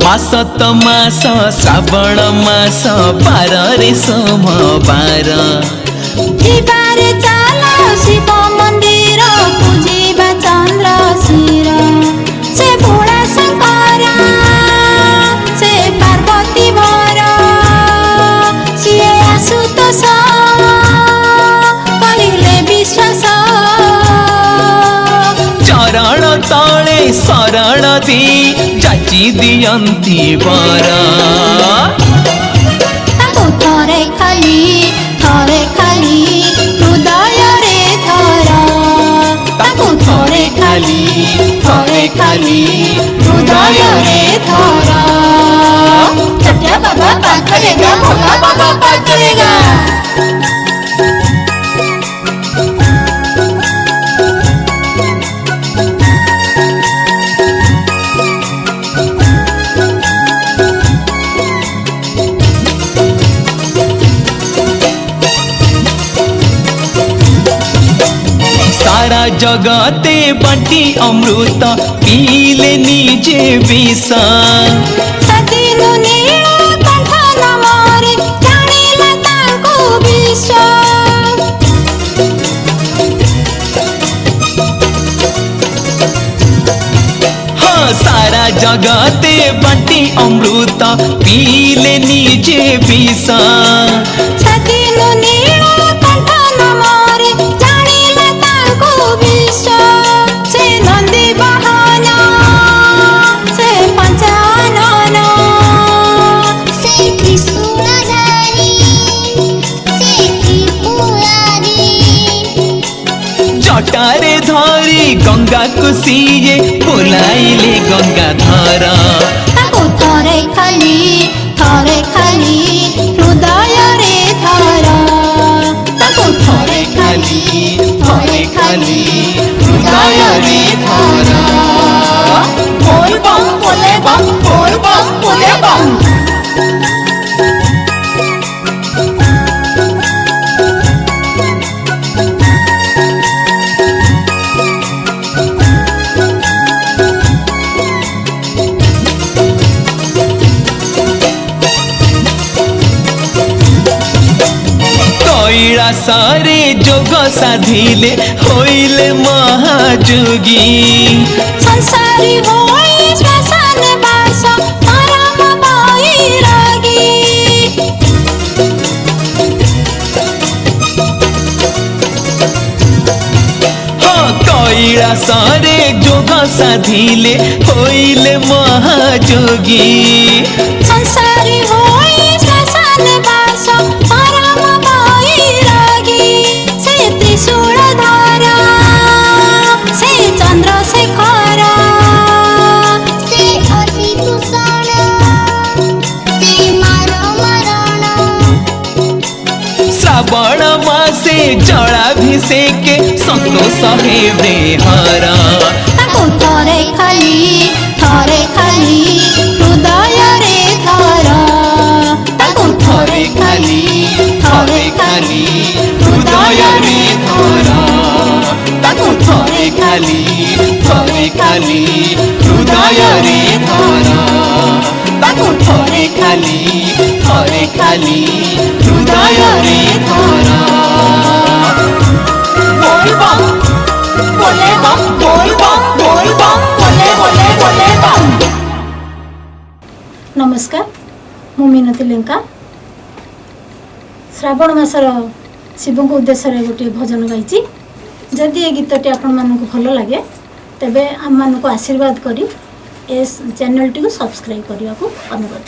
मासत मास श्रावण मास पार रे सोमवार दिबारे चाल शिव मंदिर पूजिबा चंद्र शिर से भोला शंकर से पार्वती वर सिए आशुतोष करिले विश्वास चरण तले शरण दी जाची दियंती वर थरे खाली हृदय रे धर थरे खाली हृदय रे धर छटिया बाबा पाखरेगा भोला बाबा पाखरेगा सारा जगते बाटी अमृत पीले निजे विष सतीनु नीलकंठ नामरे जानिला तांको विष हाँ सारा जगते बाटी अमृत पीले निजे विष सतीनु नीलकंठ नामरे जानिला तांको विष से नंदी वाहन से पंचानन से त्रिशूलधारी से त्रिपुरारी जटारे धरी गंगा कुसीये बोलाइले गंगाधर थरे खाली हृदय रे धर थरे खाली हृदय रे धर बोल बम बोले बम बोल बम बोले बम कैलासरे जोग साधिले होइले महाजोगी संसारी होई श्मशान वास परम बैरागी हाँ कैलासरे जोग साधिले होइले महाजोगी संसारी होई श्मशान वास परम बैरागी से त्रिशूलधार से चंद्रशेखर से अतिभूषण से मरण श्रावण मासे जलाभिषेके संतोष हेबे हर थरे खाली हृदय रे धर थरे खाली हृदय रे धर थरे खाली हृदय रे धर थरे खाली हृदय रे धर बोल बम बोले बम बोल बम बोले बम। नमस्कार मु मिनती लेंका श्रावण मासर शिव को उद्देश्य गोटे भजन गाई जदि ये गीतटी आपण मानक भल लगे तेबे आम मानक आशीर्वाद करी ए चैनल टी सब्सक्राइब करने को अनुरोध।